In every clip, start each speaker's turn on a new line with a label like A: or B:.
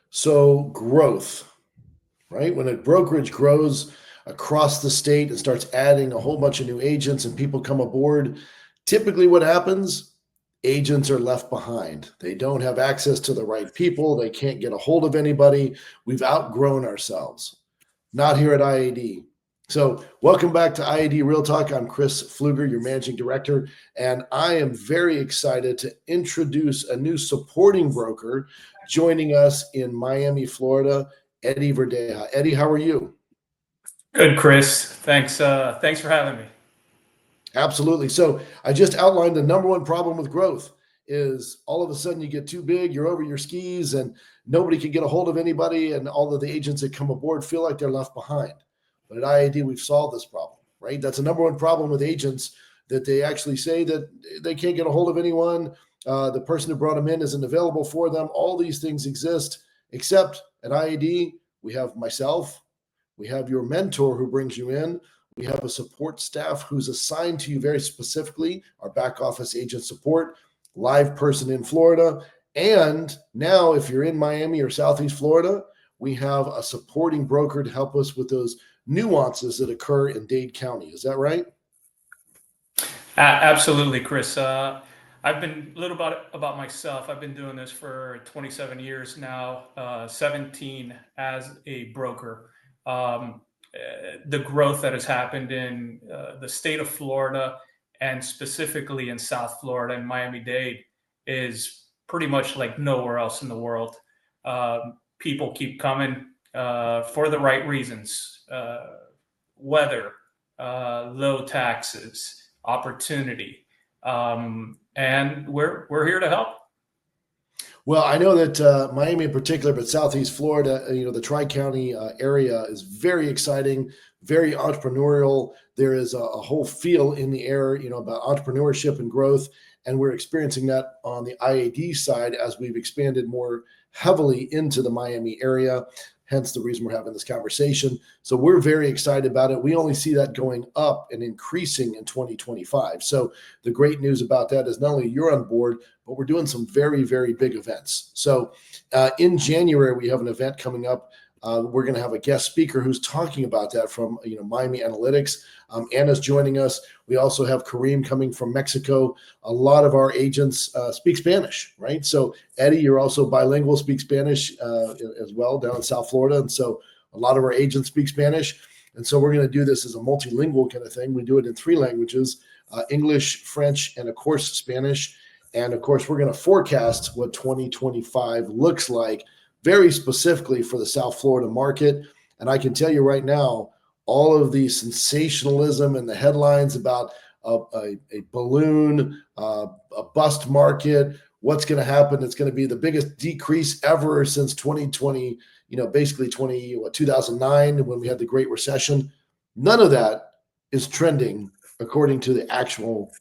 A: So growth, right? When a brokerage grows across the state and starts adding a whole bunch of new agents and people come aboard, typically what happens, agents are left behind. They don't have access to the right people. They can't get a hold of anybody. We've outgrown ourselves. Not here at IAD. So, welcome back to IAD Real Talk. I'm Chris Pfluger, your managing director, and I am very excited to introduce a new supporting broker joining us in Miami, Florida, Eddie Verdeja. Eddie, how are you?
B: Good, Chris. Thanks. Thanks for having me.
A: Absolutely. So, I just outlined the number one problem with growth is all of a sudden you get too big, you're over your skis, and nobody can get a hold of anybody, and all of the agents that come aboard feel like they're left behind. But at IAD, we've solved this problem, right? That's the number one problem with agents, that they actually say that they can't get a hold of anyone. The person who brought them in isn't available for them. All these things exist, except at IAD, we have myself, we have your mentor who brings you in. We have a support staff who's assigned to you very specifically, our back office agent support, live person in Florida. And now, if you're in Miami or Southeast Florida, we have a supporting broker to help us with those nuances that occur in Dade County. Is that right?
B: Absolutely, Chris. I've been a little about myself. I've been doing this for 27 years now, 17 as a broker. The growth that has happened in the state of Florida and specifically in South Florida and Miami-Dade is pretty much like nowhere else in the world. People keep coming for the right reasons: weather, low taxes, opportunity, and we're here to help.
A: Well, I know that Miami in particular, but Southeast Florida, the Tri-County area is very exciting, very entrepreneurial. There is a whole feel in the air, about entrepreneurship and growth. And we're experiencing that on the IAD side as we've expanded more heavily into the Miami area, hence the reason we're having this conversation. So we're very excited about it. We only see that going up and increasing in 2025. So the great news about that is not only you're on board, but we're doing some very, very big events. So in January, we have an event coming up. We're going to have a guest speaker who's talking about that from Miami Analytics. Anna's joining us. We also have Kareem coming from Mexico. A lot of our agents speak Spanish, right? So Eddie, you're also bilingual, speak Spanish as well down in South Florida. And so a lot of our agents speak Spanish. And so we're going to do this as a multilingual kind of thing. We do it in 3 languages, English, French, and of course, Spanish. And of course, we're going to forecast what 2025 looks like very specifically for the South Florida market. And I can tell you right now, all of the sensationalism and the headlines about a balloon, a bust market, what's going to happen, it's going to be the biggest decrease ever since 2020, basically 2009 when we had the Great Recession. None of that is trending according to the actual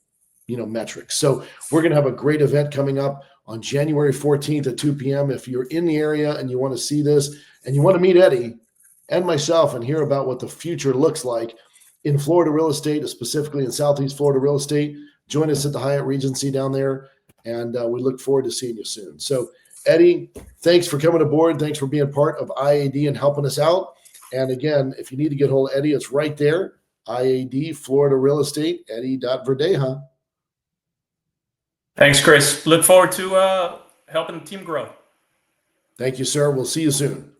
A: metrics. So we're going to have a great event coming up on January 14th at 2 p.m. If you're in the area and you want to see this and you want to meet Eddie and myself and hear about what the future looks like in Florida real estate, specifically in Southeast Florida real estate, join us at the Hyatt Regency down there. And we look forward to seeing you soon. So Eddie, thanks for coming aboard. Thanks for being part of IAD and helping us out. And again, if you need to get hold of Eddie, it's right there. IAD, Florida Real Estate, Eddie.Verdeja.
B: Thanks, Chris. Look forward to helping the team grow.
A: Thank you, sir. We'll see you soon.